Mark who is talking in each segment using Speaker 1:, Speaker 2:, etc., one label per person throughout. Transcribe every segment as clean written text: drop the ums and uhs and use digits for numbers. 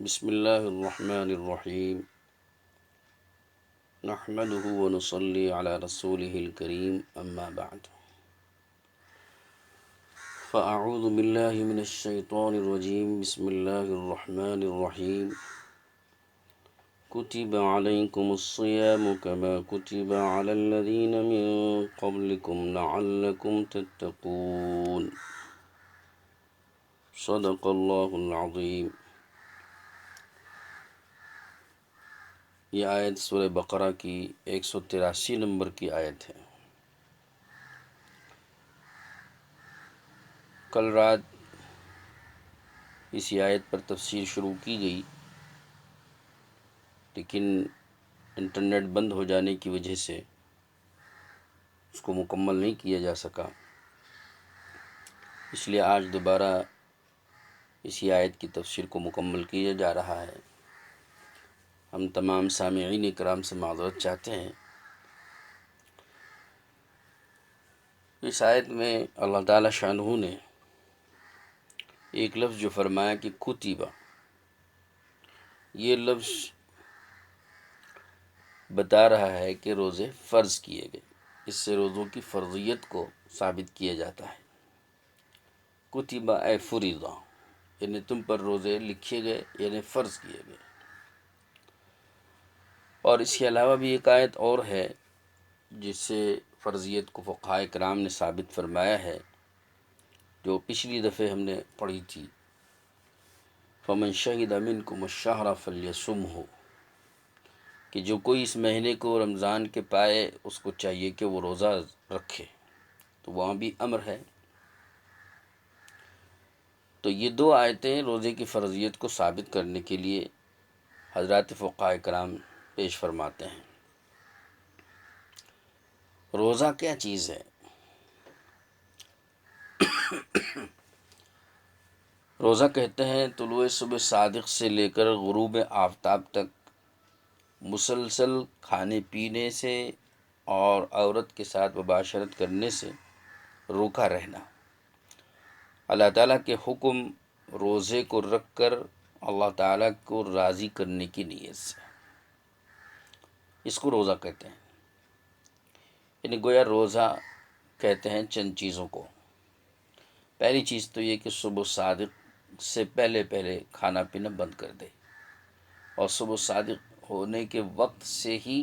Speaker 1: بسم اللہ الرحمن الرحیم نحمده ونصلي على رسوله الكريم اما بعد فاعوذ باللہ من الشیطان الرجیم بسم اللہ الرحمن الرحیم كتب عليكم الصيام كما كتب على الذين من قبلكم لعلكم تتقون صدق اللہ العظیم۔ یہ آیت سورہ بقرہ کی 183 نمبر کی آیت ہے۔ کل رات اسی آیت پر تفسیر شروع کی گئی، لیکن انٹرنیٹ بند ہو جانے کی وجہ سے اس کو مکمل نہیں کیا جا سکا، اس لیے آج دوبارہ اسی آیت کی تفسیر کو مکمل کیا جا رہا ہے۔ ہم تمام سامعین کرام سے معذرت چاہتے ہیں۔ اس آیت میں اللہ تعالی شانہ نے ایک لفظ جو فرمایا کہ کتبہ، یہ لفظ بتا رہا ہے کہ روزے فرض کیے گئے، اس سے روزوں کی فرضیت کو ثابت کیا جاتا ہے۔ کتبہ اے فریضہ، یعنی تم پر روزے لکھے گئے، یعنی فرض کیے گئے۔ اور اس کے علاوہ بھی ایک آیت اور ہے جس سے فرضیت کو فقہاء کرام نے ثابت فرمایا ہے، جو پچھلی دفعہ ہم نے پڑھی تھی، فمن شہد منکم الشہر فلیصمہ، کہ جو کوئی اس مہینے کو رمضان کے پائے اس کو چاہیے کہ وہ روزہ رکھے۔ تو وہاں بھی امر ہے۔ تو یہ دو آیتیں روزے کی فرضیت کو ثابت کرنے کے لیے حضرات فقہاء کرام پیش فرماتے ہیں۔ روزہ کیا چیز ہے؟ روزہ کہتے ہیں طلوع صبح صادق سے لے کر غروب آفتاب تک مسلسل کھانے پینے سے اور عورت کے ساتھ مباشرت کرنے سے روکا رہنا، اللہ تعالیٰ کے حکم روزے کو رکھ کر اللہ تعالیٰ کو راضی کرنے کی نیت سے، اس کو روزہ کہتے ہیں۔ یعنی گویا روزہ کہتے ہیں چند چیزوں کو۔ پہلی چیز تو یہ کہ صبح صادق سے پہلے کھانا پینا بند کر دے، اور صبح صادق ہونے کے وقت سے ہی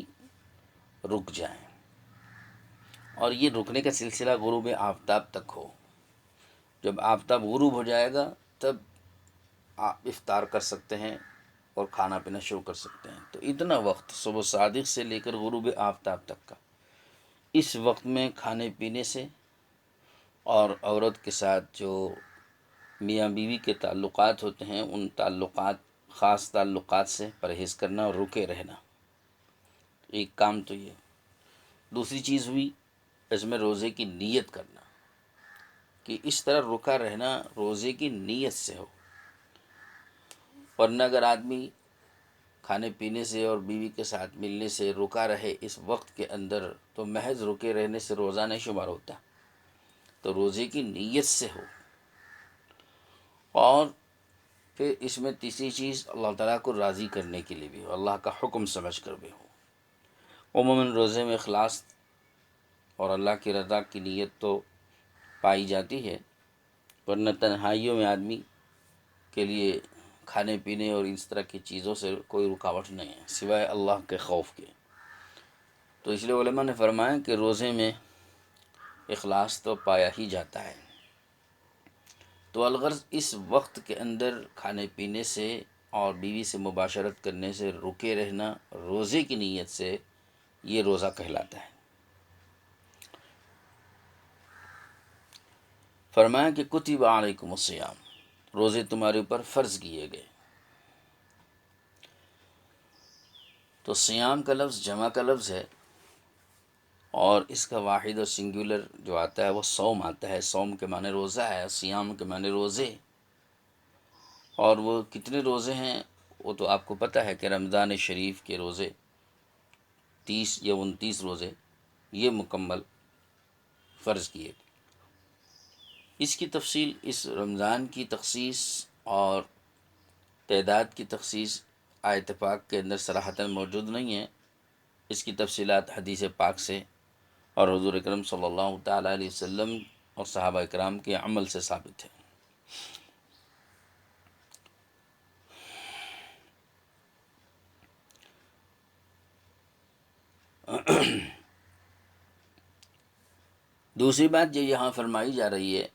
Speaker 1: رک جائیں، اور یہ رکنے کا سلسلہ غروب آفتاب تک ہو۔ جب آفتاب غروب ہو جائے گا تب آپ افطار کر سکتے ہیں اور کھانا پینا شروع کر سکتے ہیں۔ تو اتنا وقت صبح صادق سے لے کر غروب آفتاب تک کا، اس وقت میں کھانے پینے سے اور عورت کے ساتھ جو میاں بیوی کے تعلقات ہوتے ہیں ان خاص تعلقات سے پرہیز کرنا اور رکے رہنا، ایک کام تو یہ۔ دوسری چیز ہوئی اس میں روزے کی نیت کرنا، کہ اس طرح رکا رہنا روزے کی نیت سے ہو، ورنہ اگر آدمی کھانے پینے سے اور بیوی کے ساتھ ملنے سے رکا رہے اس وقت کے اندر، تو محض رکے رہنے سے روزہ نہیں شمار ہوتا، تو روزے کی نیت سے ہو۔ اور پھر اس میں تیسری چیز اللہ تعالیٰ کو راضی کرنے کے لیے بھی ہو، اللہ کا حکم سمجھ کر بھی ہو۔ عموماً روزے میں اخلاص اور اللہ کی رضا کی نیت تو پائی جاتی ہے، ورنہ تنہائیوں میں آدمی کے لیے کھانے پینے اور اس طرح کی چیزوں سے کوئی رکاوٹ نہیں ہے سوائے اللہ کے خوف کے۔ تو اس لیے علماء نے فرمایا کہ روزے میں اخلاص تو پایا ہی جاتا ہے۔ تو الغرض اس وقت کے اندر کھانے پینے سے اور بیوی سے مباشرت کرنے سے رکے رہنا روزے کی نیت سے، یہ روزہ کہلاتا ہے۔ فرمایا کہ کتب علیکم الصیام، روزے تمہارے اوپر فرض کیے گئے۔ تو صیام کا لفظ جمع کا لفظ ہے، اور اس کا واحد اور سنگولر جو آتا ہے وہ صوم آتا ہے۔ صوم کے معنی روزہ ہے، صیام کے معنی روزے۔ اور وہ کتنے روزے ہیں وہ تو آپ کو پتہ ہے کہ رمضان شریف کے روزے 30 یا 29 روزے یہ مکمل فرض کیے گئے۔ اس کی تفصیل، اس رمضان کی تخصیص اور تعداد کی تخصیص آیت پاک کے اندر صراحتاً موجود نہیں ہے، اس کی تفصیلات حدیث پاک سے اور حضور اکرم صلی اللہ تعالیٰ علیہ وسلم اور صحابہ کرام کے عمل سے ثابت ہے۔ دوسری بات جو یہاں فرمائی جا رہی ہے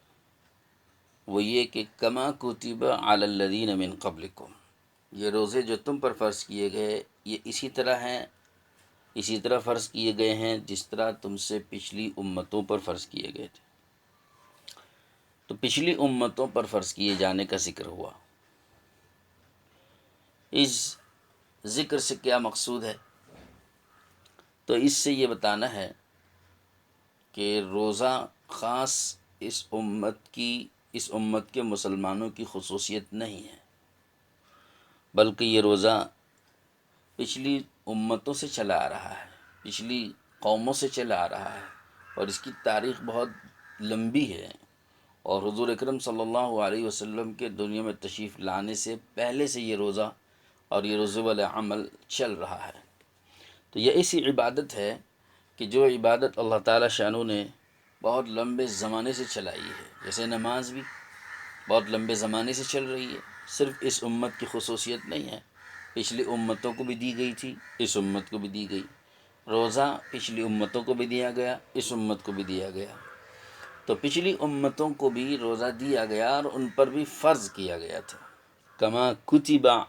Speaker 1: وہ یہ کہ کما کتب علی الذین من قبلکم، یہ روزے جو تم پر فرض کیے گئے یہ اسی طرح فرض کیے گئے ہیں جس طرح تم سے پچھلی امتوں پر فرض کیے گئے تھے۔ تو پچھلی امتوں پر فرض کیے جانے کا ذکر ہوا۔ اس ذکر سے کیا مقصود ہے؟ تو اس سے یہ بتانا ہے کہ روزہ خاص اس امت کے مسلمانوں کی خصوصیت نہیں ہے، بلکہ یہ روزہ پچھلی امتوں سے چلا آ رہا ہے، پچھلی قوموں سے چلا آ رہا ہے، اور اس کی تاریخ بہت لمبی ہے، اور حضور اکرم صلی اللہ علیہ وسلم کے دنیا میں تشریف لانے سے پہلے سے یہ روزہ اور یہ روزے والا عمل چل رہا ہے۔ تو یہ ایسی عبادت ہے کہ جو عبادت اللہ تعالیٰ شانو نے بہت لمبے زمانے سے چلائی ہے، جیسے نماز بھی بہت لمبے زمانے سے چل رہی ہے، صرف اس امت کی خصوصیت نہیں ہے، پچھلی امتوں کو بھی دی گئی تھی، اس امت کو بھی دی گئی۔ روزہ پچھلی امتوں کو بھی دیا گیا، اس امت کو بھی دیا گیا۔ تو پچھلی امتوں کو بھی روزہ دیا گیا اور ان پر بھی فرض کیا گیا تھا۔ کما کتبہ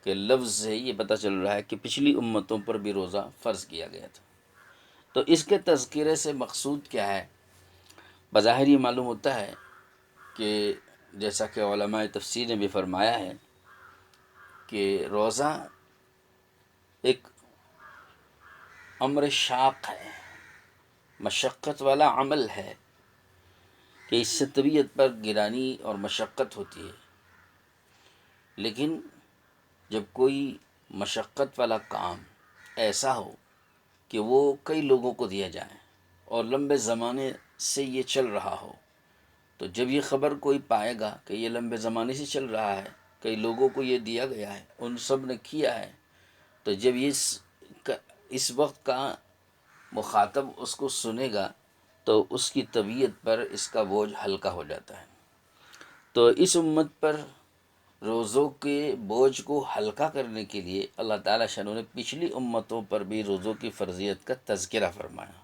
Speaker 1: کے لفظ سے یہ پتہ چل رہا ہے کہ پچھلی امتوں پر بھی روزہ فرض کیا گیا تھا۔ تو اس کے تذکرے سے مقصود کیا ہے؟ بظاہر یہ معلوم ہوتا ہے کہ جیسا کہ علماء تفسیر نے بھی فرمایا ہے کہ روزہ ایک امر شاق ہے، مشقت والا عمل ہے کہ اس سے طبیعت پر گرانی اور مشقت ہوتی ہے، لیکن جب کوئی مشقت والا کام ایسا ہو کہ وہ کئی لوگوں کو دیا جائے اور لمبے زمانے سے یہ چل رہا ہو، تو جب یہ خبر کوئی پائے گا کہ یہ لمبے زمانے سے چل رہا ہے، کئی لوگوں کو یہ دیا گیا ہے، ان سب نے کیا ہے، تو جب اس وقت کا مخاطب اس کو سنے گا تو اس کی طبیعت پر اس کا بوجھ ہلکا ہو جاتا ہے۔ تو اس امت پر روزوں کے بوجھ کو ہلکا کرنے کے لیے اللہ تعالیٰ شانو نے پچھلی امتوں پر بھی روزوں کی فرضیت کا تذکرہ فرمایا،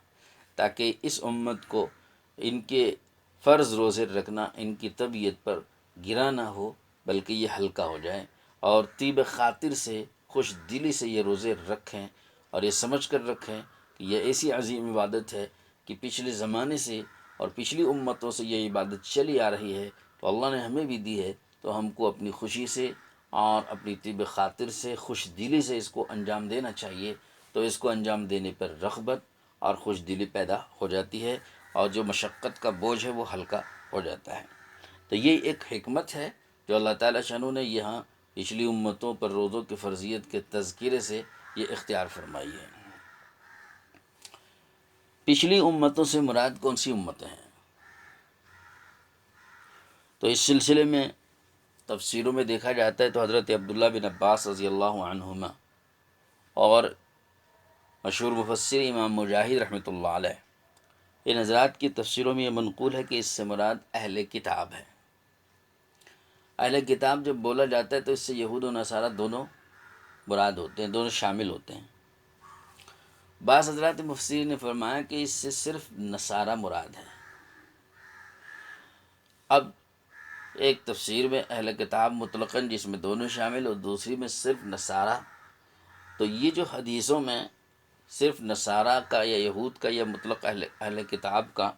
Speaker 1: تاکہ اس امت کو ان کے فرض روزے رکھنا ان کی طبیعت پر گرا نہ ہو، بلکہ یہ ہلکا ہو جائے، اور طیب خاطر سے خوش دلی سے یہ روزے رکھیں، اور یہ سمجھ کر رکھیں کہ یہ ایسی عظیم عبادت ہے کہ پچھلے زمانے سے اور پچھلی امتوں سے یہ عبادت چلی آ رہی ہے، تو اللہ نے ہمیں بھی دی ہے، تو ہم کو اپنی خوشی سے اور اپنی طیب خاطر سے خوش دلی سے اس کو انجام دینا چاہیے۔ تو اس کو انجام دینے پر رغبت اور خوش دلی پیدا ہو جاتی ہے، اور جو مشقت کا بوجھ ہے وہ ہلکا ہو جاتا ہے۔ تو یہ ایک حکمت ہے جو اللہ تعالیٰ شانو نے یہاں پچھلی امتوں پر روزوں کی فرضیت کے تذکرے سے یہ اختیار فرمائی ہے۔ پچھلی امتوں سے مراد کون سی امتیں ہیں؟ تو اس سلسلے میں تفسیروں میں دیکھا جاتا ہے تو حضرت عبداللہ بن عباس رضی اللہ عنہما اور مشہور مفسر امام مجاہد رحمۃ اللہ علیہ، ان حضرات کی تفسیروں میں یہ منقول ہے کہ اس سے مراد اہل کتاب ہے۔ اہل کتاب جب بولا جاتا ہے تو اس سے یہود و نصارہ دونوں مراد ہوتے ہیں، دونوں شامل ہوتے ہیں۔ بعض حضرات مفسرین نے فرمایا کہ اس سے صرف نصارہ مراد ہے۔ اب ایک تفسیر میں اہل کتاب مطلقاً جس میں دونوں شامل اور دوسری میں صرف نصارہ، تو یہ جو حدیثوں میں صرف نصارہ کا یا یہود کا یا مطلق اہل کتاب کا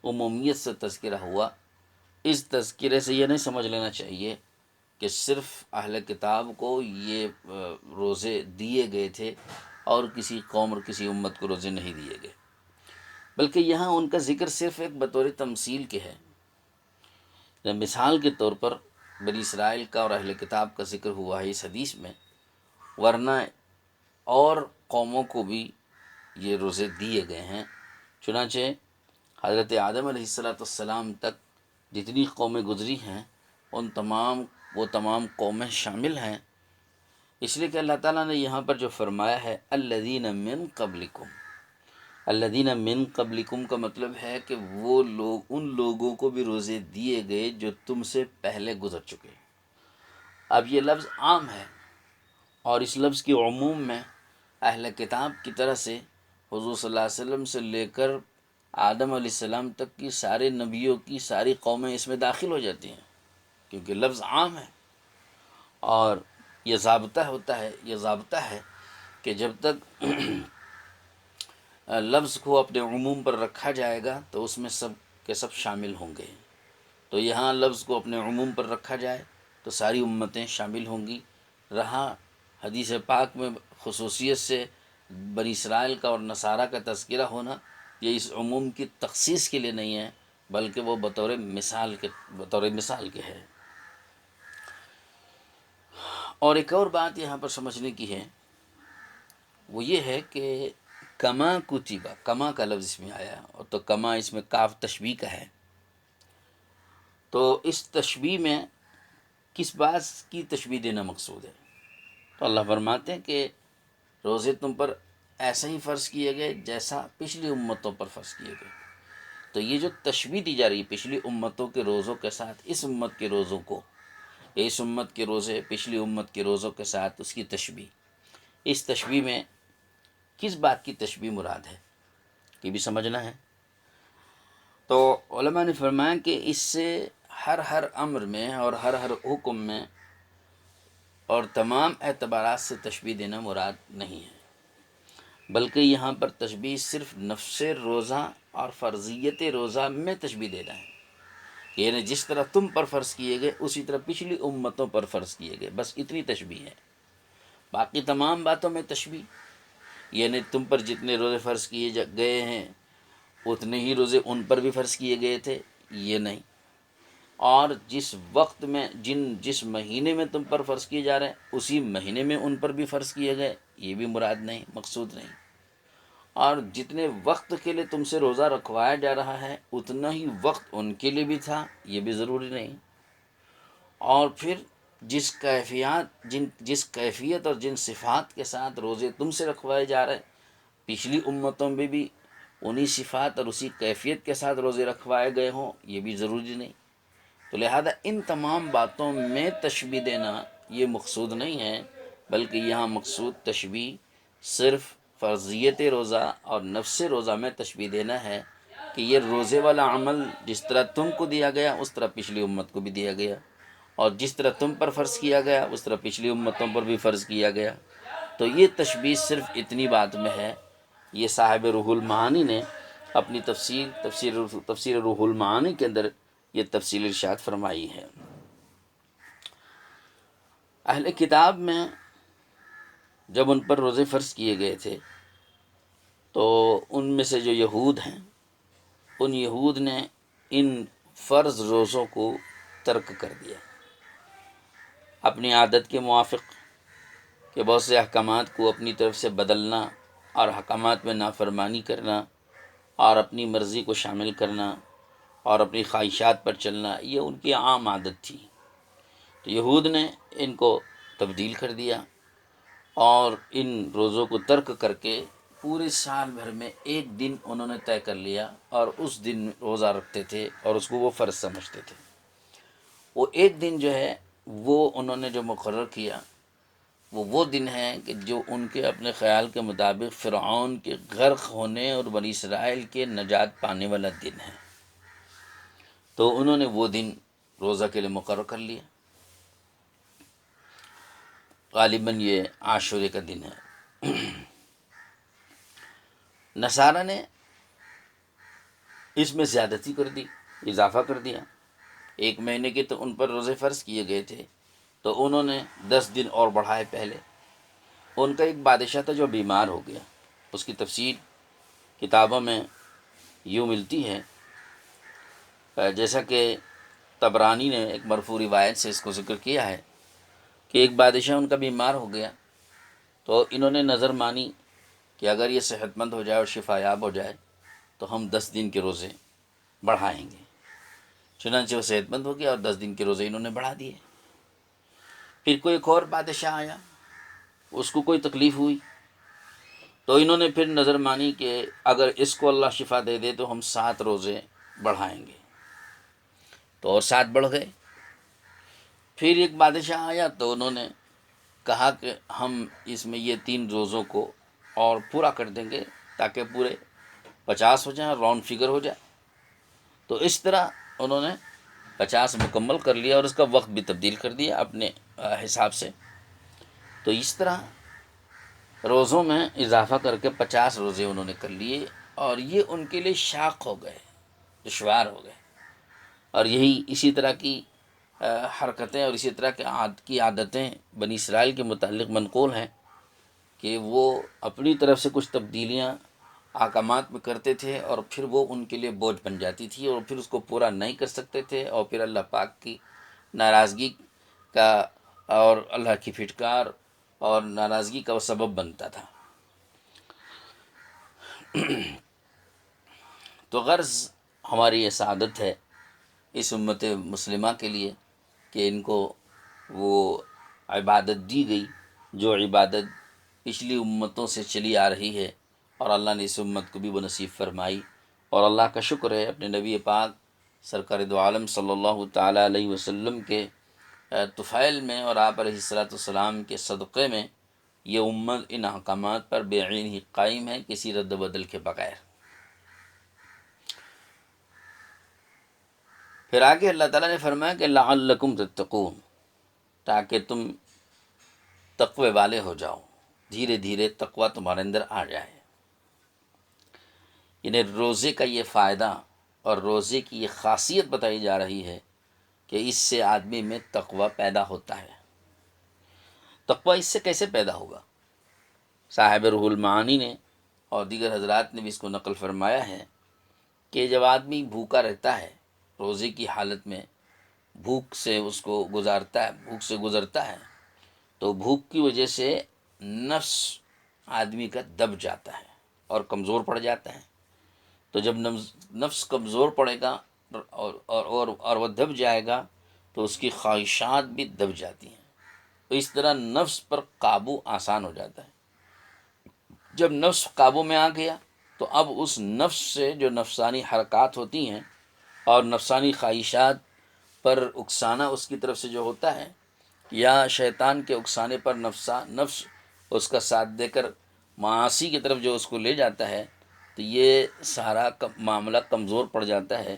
Speaker 1: عمومیت سے تذکرہ ہوا، اس تذکرے سے یہ نہیں سمجھ لینا چاہیے کہ صرف اہل کتاب کو یہ روزے دیے گئے تھے اور کسی قوم اور کسی امت کو روزے نہیں دیے گئے، بلکہ یہاں ان کا ذکر صرف ایک بطور تمثیل کے ہے۔ مثال کے طور پر بنی اسرائیل کا اور اہل کتاب کا ذکر ہوا ہے اس حدیث میں، ورنہ اور قوموں کو بھی یہ روزے دیے گئے ہیں۔ چنانچہ حضرت آدم علیہ السلام تک جتنی قومیں گزری ہیں وہ تمام قومیں شامل ہیں، اس لیے کہ اللہ تعالیٰ نے یہاں پر جو فرمایا ہے الذین من قبلکم، الذین من قبلکم کا مطلب ہے کہ وہ لوگ، ان لوگوں کو بھی روزے دیے گئے جو تم سے پہلے گزر چکے۔ اب یہ لفظ عام ہے، اور اس لفظ کی عموم میں اہل کتاب کی طرح سے حضور صلی اللہ علیہ وسلم سے لے کر آدم علیہ السلام تک کی سارے نبیوں کی ساری قومیں اس میں داخل ہو جاتی ہیں، کیونکہ لفظ عام ہے۔ اور یہ ضابطہ ہے کہ جب تک لفظ کو اپنے عموم پر رکھا جائے گا تو اس میں سب کے سب شامل ہوں گے۔ تو یہاں لفظ کو اپنے عموم پر رکھا جائے تو ساری امتیں شامل ہوں گی۔ رہا حدیث پاک میں خصوصیت سے بنی اسرائیل کا اور نصارہ کا تذکرہ ہونا، یہ اس عموم کی تخصیص کے لیے نہیں ہے، بلکہ وہ بطور مثال کے ہے۔ اور ایک اور بات یہاں پر سمجھنے کی ہے، وہ یہ ہے کہ کما کتبہ، کما کا لفظ اس میں آیا، اور تو کما اس میں کاف تشبیہ کا ہے، تو اس تشبیہ میں کس بات کی تشبیہ دینا مقصود ہے؟ تو اللہ فرماتے ہیں کہ روزے تم پر ایسا ہی فرض کیے گئے جیسا پچھلی امتوں پر فرض کیے گئے۔ تو یہ جو تشبیہ دی جا رہی ہے پچھلی امتوں کے روزوں کے ساتھ اس امت کے روزوں کو، اس امت کے روزے پچھلی امت کے روزوں کے ساتھ اس کی تشبیہ، اس تشبیہ میں کس بات کی تشبیہ مراد ہے یہ بھی سمجھنا ہے۔ تو علماء نے فرمایا کہ اس سے ہر امر میں اور ہر حکم میں اور تمام اعتبارات سے تشبیہ دینا مراد نہیں ہے، بلکہ یہاں پر تشبیہ صرف نفس روزہ اور فرضیت روزہ میں تشبیہ دینا ہے، یعنی جس طرح تم پر فرض کیے گئے اسی طرح پچھلی امتوں پر فرض کیے گئے، بس اتنی تشبیہ ہے۔ باقی تمام باتوں میں تشبیہ، یعنی تم پر جتنے روزے فرض کیے گئے ہیں اتنے ہی روزے ان پر بھی فرض کیے گئے تھے، یہ نہیں۔ اور جس وقت میں جس مہینے میں تم پر فرض کیے جا رہے ہیں اسی مہینے میں ان پر بھی فرض کیے گئے، یہ بھی مراد نہیں، مقصود نہیں۔ اور جتنے وقت کے لیے تم سے روزہ رکھوایا جا رہا ہے اتنا ہی وقت ان کے لیے بھی تھا، یہ بھی ضروری نہیں۔ اور پھر جس کیفیت اور جن صفات کے ساتھ روزے تم سے رکھوائے جا رہے پچھلی امتوں میں بھی انہی صفات اور اسی کیفیت کے ساتھ روزے رکھوائے گئے ہوں، یہ بھی ضروری نہیں۔ تو لہذا ان تمام باتوں میں تشبیہ دینا یہ مقصود نہیں ہے، بلکہ یہاں مقصود تشبیہ صرف فرضیت روزہ اور نفس روزہ میں تشبیہ دینا ہے کہ یہ روزے والا عمل جس طرح تم کو دیا گیا اس طرح پچھلی امت کو بھی دیا گیا، اور جس طرح تم پر فرض کیا گیا اس طرح پچھلی امتوں پر بھی فرض کیا گیا۔ تو یہ تشبیہ صرف اتنی بات میں ہے۔ یہ صاحب روح المعانی نے اپنی تفسیر روح المعانی کے اندر یہ تفصیل ارشاد فرمائی ہے۔ اہل کتاب میں جب ان پر روزے فرض کیے گئے تھے تو ان میں سے جو یہود ہیں ان یہود نے ان فرض روزوں کو ترک کر دیا، اپنی عادت کے موافق کہ بہت سے احکامات کو اپنی طرف سے بدلنا اور احکامات میں نافرمانی کرنا اور اپنی مرضی کو شامل کرنا اور اپنی خواہشات پر چلنا، یہ ان کی عام عادت تھی۔ تو یہود نے ان کو تبدیل کر دیا اور ان روزوں کو ترک کر کے پورے سال بھر میں ایک دن انہوں نے طے کر لیا اور اس دن روزہ رکھتے تھے اور اس کو وہ فرض سمجھتے تھے۔ وہ ایک دن جو ہے وہ انہوں نے جو مقرر کیا وہ دن ہے کہ جو ان کے اپنے خیال کے مطابق فرعون کے غرق ہونے اور بنی اسرائیل کے نجات پانے والا دن ہے۔ تو انہوں نے وہ دن روزہ کے لیے مقرر کر لیا، غالباً یہ عاشورے کا دن ہے۔ نصارہ نے اس میں زیادتی کر دی، اضافہ کر دیا۔ ایک مہینے کے تو ان پر روزے فرض کیے گئے تھے تو انہوں نے 10 دن اور بڑھائے۔ پہلے ان کا ایک بادشاہ تھا جو بیمار ہو گیا، اس کی تفصیل کتابوں میں یوں ملتی ہے، جیسا کہ طبرانی نے ایک مرفوع روایت سے اس کو ذکر کیا ہے کہ ایک بادشاہ ان کا بیمار ہو گیا تو انہوں نے نظر مانی کہ اگر یہ صحت مند ہو جائے اور شفا یاب ہو جائے تو ہم 10 دن کے روزے بڑھائیں گے۔ چنانچہ وہ صحت مند ہو گیا اور 10 دن کے روزے انہوں نے بڑھا دیے۔ پھر کوئی ایک اور بادشاہ آیا، اس کو کوئی تکلیف ہوئی تو انہوں نے پھر نظر مانی کہ اگر اس کو اللہ شفا دے دے تو ہم 7 روزے بڑھائیں گے، تو اور 7 بڑھ گئے۔ پھر ایک بادشاہ آیا تو انہوں نے کہا کہ ہم اس میں یہ 3 روزوں کو اور پورا کر دیں گے تاکہ پورے 50 ہو جائیں اور راؤنڈ فگر ہو جائے۔ تو اس طرح انہوں نے 50 مکمل کر لیا اور اس کا وقت بھی تبدیل کر دیا اپنے حساب سے۔ تو اس طرح روزوں میں اضافہ کر کے 50 روزے انہوں نے کر لیے، اور یہ ان کے لیے شاق ہو گئے، دشوار ہو گئے۔ اور یہی اسی طرح کی حرکتیں اور اسی طرح کی عادتیں بنی اسرائیل کے متعلق منقول ہیں کہ وہ اپنی طرف سے کچھ تبدیلیاں احکامات میں کرتے تھے اور پھر وہ ان کے لیے بوجھ بن جاتی تھی، اور پھر اس کو پورا نہیں کر سکتے تھے، اور پھر اللہ پاک کی ناراضگی کا اور اللہ کی پھٹکار اور ناراضگی کا وہ سبب بنتا تھا۔ تو غرض ہماری یہ سعادت ہے اس امت مسلمہ کے لیے کہ ان کو وہ عبادت دی گئی جو عبادت پچھلی امتوں سے چلی آ رہی ہے، اور اللہ نے اس امت کو بھی وہ نصیب فرمائی۔ اور اللہ کا شکر ہے اپنے نبی پاک سرکار دو عالم صلی اللہ تعالیٰ علیہ وسلم کے طفیل میں اور آپ علیہ السلام کے صدقے میں یہ امت ان احکامات پر بے عین ہی قائم ہے، کسی رد و بدل کے بغیر۔ پھر آگے اللہ تعالیٰ نے فرمایا کہ لعلکم تتقون، تاکہ تم تقوی والے ہو جاؤ، دھیرے دھیرے تقوی تمہارے اندر آ جائے۔ یعنی روزے کا یہ فائدہ اور روزے کی یہ خاصیت بتائی جا رہی ہے کہ اس سے آدمی میں تقوی پیدا ہوتا ہے۔ تقوی اس سے کیسے پیدا ہوگا؟ صاحب روح المعانی نے اور دیگر حضرات نے بھی اس کو نقل فرمایا ہے کہ جب آدمی بھوکا رہتا ہے، روزے کی حالت میں بھوک سے اس کو گزرتا ہے تو بھوک کی وجہ سے نفس آدمی کا دب جاتا ہے اور کمزور پڑ جاتا ہے۔ تو جب نفس کمزور پڑے گا اور وہ دب جائے گا تو اس کی خواہشات بھی دب جاتی ہیں، تو اس طرح نفس پر قابو آسان ہو جاتا ہے۔ جب نفس قابو میں آ گیا تو اب اس نفس سے جو نفسانی حرکات ہوتی ہیں اور نفسانی خواہشات پر اکسانا اس کی طرف سے جو ہوتا ہے، یا شیطان کے اکسانے پر نفس اس کا ساتھ دے کر معاصی کی طرف جو اس کو لے جاتا ہے، تو یہ سارا معاملہ کمزور پڑ جاتا ہے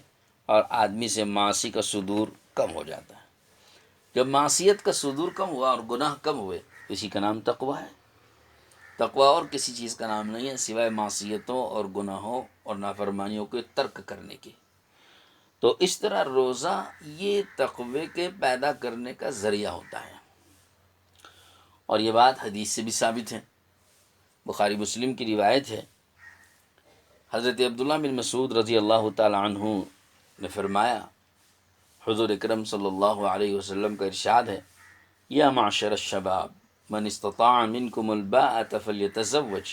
Speaker 1: اور آدمی سے معاصی کا صدور کم ہو جاتا ہے۔ جب معصیت کا صدور کم ہوا اور گناہ کم ہوئے، اسی کا نام تقوی ہے۔ تقوی اور کسی چیز کا نام نہیں ہے سوائے معصیتوں اور گناہوں اور نافرمانیوں کے ترک کرنے کے۔ تو اس طرح روزہ یہ تقوی کے پیدا کرنے کا ذریعہ ہوتا ہے، اور یہ بات حدیث سے بھی ثابت ہے۔ بخاری مسلم کی روایت ہے، حضرت عبداللہ بن مسعود رضی اللہ تعالی عنہ نے فرمایا، حضور اکرم صلی اللہ علیہ وسلم کا ارشاد ہے، یا معشر الشباب من استطاع منکم الباءة فلیتزوج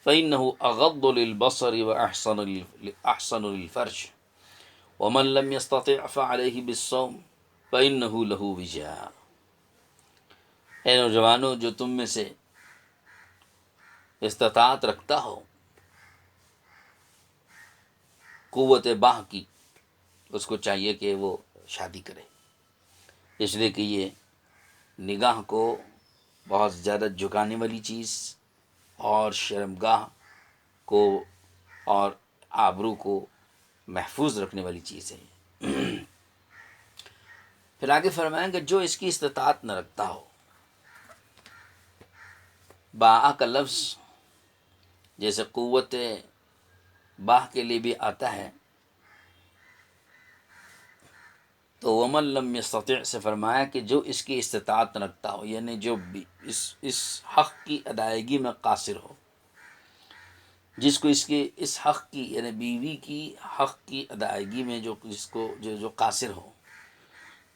Speaker 1: فإنه اغض للبصر واحسن للفرج ومن لم يستطع فعليه بالصوم فإنه له وجاء۔ اے نوجوانوں، جو تم میں سے استطاعت رکھتا ہو قوت باہ کی، اس کو چاہیے کہ وہ شادی کرے، اس لیے کہ یہ نگاہ کو بہت زیادہ جھکانے والی چیز اور شرمگاہ کو اور آبرو کو محفوظ رکھنے والی چیز ہے۔ پھر آگے فرمائیں کہ جو اس کی استطاعت نہ رکھتا ہو، باء کا لفظ جیسے قوت باہ کے لیے بھی آتا ہے، تو ومن لم یستطع سے فرمایا کہ جو اس کی استطاعت نہ رکھتا ہو، یعنی جو اس حق کی ادائیگی میں قاصر ہو، جس کو اس حق کی یعنی بیوی کی حق کی ادائیگی میں جو قاصر ہو،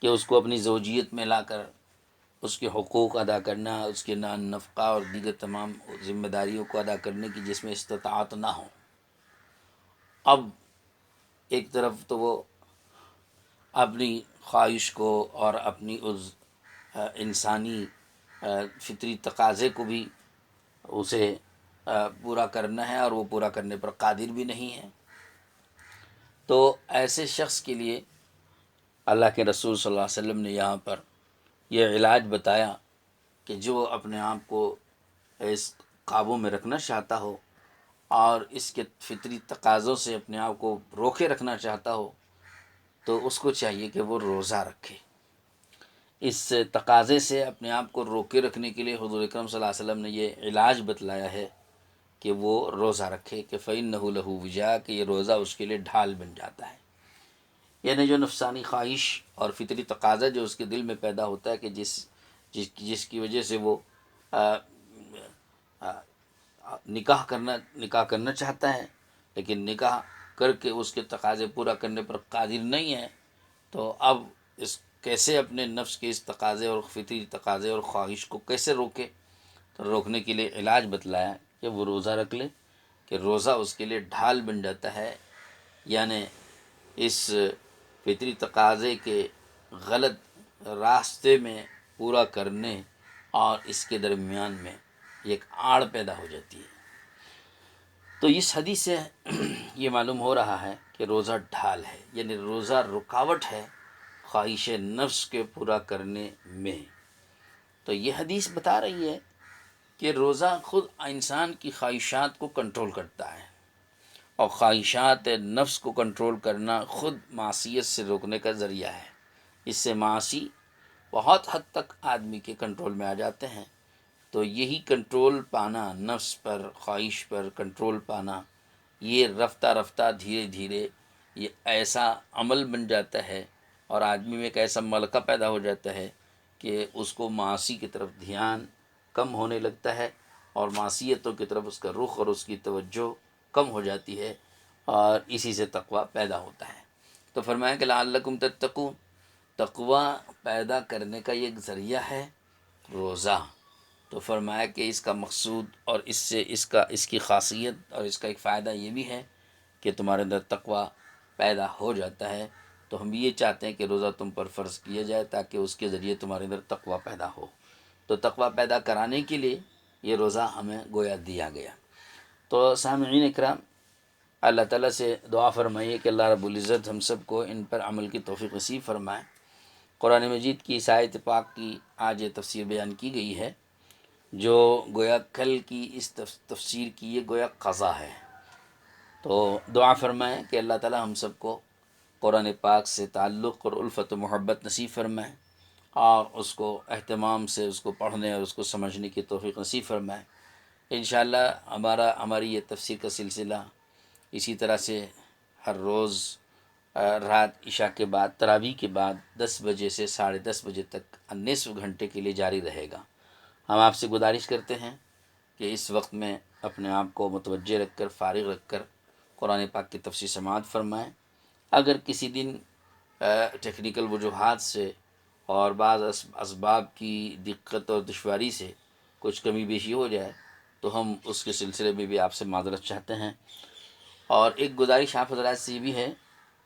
Speaker 1: کہ اس کو اپنی زوجیت میں لا کر اس کے حقوق ادا کرنا، اس کے نفقہ اور دیگر تمام ذمہ داریوں کو ادا کرنے کی جس میں استطاعت نہ ہو۔ اب ایک طرف تو وہ اپنی خواہش کو اور اپنی اس انسانی فطری تقاضے کو بھی اسے پورا کرنا ہے، اور وہ پورا کرنے پر قادر بھی نہیں ہے. تو ایسے شخص کے لیے اللہ کے رسول صلی اللہ علیہ وسلم نے یہاں پر یہ علاج بتایا کہ جو اپنے آپ کو اس قابو میں رکھنا چاہتا ہو اور اس کے فطری تقاضوں سے اپنے آپ کو روکے رکھنا چاہتا ہو، تو اس کو چاہیے کہ وہ روزہ رکھے. اس تقاضے سے اپنے آپ کو روکے رکھنے کے لیے حضور اکرم صلی اللہ علیہ وسلم نے یہ علاج بتلایا ہے کہ وہ روزہ رکھے، کہ فَإِنَّهُ لَهُ وِجَاء، کہ یہ روزہ اس کے لیے ڈھال بن جاتا ہے. یعنی جو نفسانی خواہش اور فطری تقاضا جو اس کے دل میں پیدا ہوتا ہے کہ جس کی وجہ سے وہ نکاح کرنا چاہتا ہے، لیکن نکاح کر کے اس کے تقاضے پورا کرنے پر قادر نہیں ہے، تو اب کیسے اپنے نفس کے اس تقاضے اور فطری تقاضے اور خواہش کو کیسے روکے. تو روکنے کے لیے علاج بتلایا کہ وہ روزہ رکھ لے، کہ روزہ اس کے لیے ڈھال بن جاتا ہے. یعنی اس فطری تقاضے کے غلط راستے میں پورا کرنے اور اس کے درمیان میں ایک آڑ پیدا ہو جاتی ہے. تو اس حدیث سے یہ معلوم ہو رہا ہے کہ روزہ ڈھال ہے، یعنی روزہ رکاوٹ ہے خواہش نفس کے پورا کرنے میں. تو یہ حدیث بتا رہی ہے کہ روزہ خود انسان کی خواہشات کو کنٹرول کرتا ہے، اور خواہشات نفس کو کنٹرول کرنا خود معصیت سے روکنے کا ذریعہ ہے. اس سے معاصی بہت حد تک آدمی کے کنٹرول میں آ جاتے ہیں. تو یہی کنٹرول پانا، نفس پر، خواہش پر کنٹرول پانا، یہ رفتہ رفتہ دھیرے دھیرے یہ ایسا عمل بن جاتا ہے، اور آدمی میں ایک ایسا ملکہ پیدا ہو جاتا ہے کہ اس کو معاصی کی طرف دھیان کم ہونے لگتا ہے، اور معصیتوں کی طرف اس کا رخ اور اس کی توجہ کم ہو جاتی ہے، اور اسی سے تقویٰ پیدا ہوتا ہے. تو فرمایا کہ لعلکم تتقون، تقویٰ پیدا کرنے کا یہ ایک ذریعہ ہے روزہ. تو فرمایا کہ اس کا مقصود اور اس کی خاصیت اور اس کا ایک فائدہ یہ بھی ہے کہ تمہارے اندر تقویٰ پیدا ہو جاتا ہے. تو ہم یہ چاہتے ہیں کہ روزہ تم پر فرض کیا جائے تاکہ اس کے ذریعے تمہارے اندر تقویٰ پیدا ہو. تو تقویٰ پیدا کرانے کے لیے یہ روزہ ہمیں گویا دیا گیا. تو سامعین اکرام، اللہ تعالیٰ سے دعا فرمائیے کہ اللہ رب العزت ہم سب کو ان پر عمل کی توفیق نصیب فرمائے. قرآن مجید کی اس آیت پاک کی آج یہ تفسیر بیان کی گئی ہے، جو گویا کل کی اس تفسیر کی یہ گویا قضا ہے. تو دعا فرمائیں کہ اللہ تعالیٰ ہم سب کو قرآن پاک سے تعلق اور الفت و محبت نصیب فرمائے، اور اس کو اہتمام سے اس کو پڑھنے اور اس کو سمجھنے کی توفیق نصیب فرمائے. انشاءاللہ ہماری یہ تفسیر کا سلسلہ اسی طرح سے ہر روز رات عشاء کے بعد، تراویح کے بعد 10 بجے سے 10:30 بجے تک نصف گھنٹے کے لیے جاری رہے گا. ہم آپ سے گزارش کرتے ہیں کہ اس وقت میں اپنے آپ کو متوجہ رکھ کر، فارغ رکھ کر قرآن پاک کی تفسیر سماعت فرمائیں. اگر کسی دن ٹیکنیکل وجوہات سے اور بعض اسباب کی دقت اور دشواری سے کچھ کمی بیشی ہو جائے تو ہم اس کے سلسلے میں بھی آپ سے معذرت چاہتے ہیں. اور ایک گزارش آپ حضرات سے یہ بھی ہے،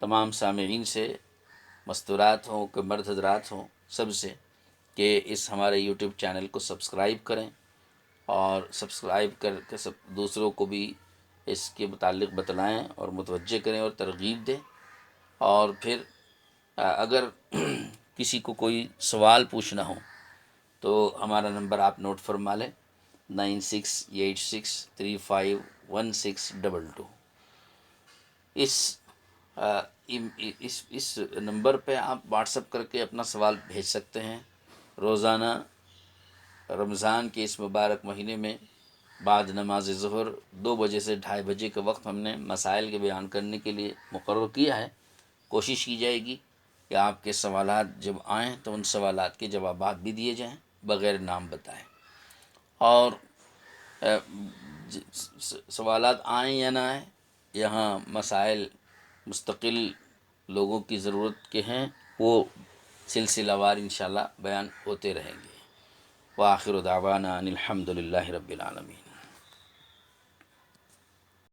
Speaker 1: تمام سامعین سے، مستورات ہوں کہ مرد حضرات ہوں، سب سے، کہ اس ہمارے یوٹیوب چینل کو سبسکرائب کریں، اور سبسکرائب کر کے دوسروں کو بھی اس کے متعلق بتلائیں اور متوجہ کریں اور ترغیب دیں. اور پھر اگر کسی کو کوئی سوال پوچھنا ہو تو ہمارا نمبر آپ نوٹ فرما لیں، 9686351622. اس نمبر پہ آپ واٹس اپ کر کے اپنا سوال بھیج سکتے ہیں. روزانہ رمضان کے اس مبارک مہینے میں بعد نماز ظہر 2 بجے سے 2:30 بجے کے وقت ہم نے مسائل کے بیان کرنے کے لیے مقرر کیا ہے. کوشش کی جائے گی کہ آپ کے سوالات جب آئیں تو ان سوالات کے جوابات بھی دیے جائیں بغیر نام بتائیں. اور سوالات آئیں یا نہ آئیں، یہاں مسائل مستقل لوگوں کی ضرورت کے ہیں، وہ سلسلہ وار انشاءاللہ بیان ہوتے رہیں گے. وآخر دعوانا ان الحمد للہ رب العالمین.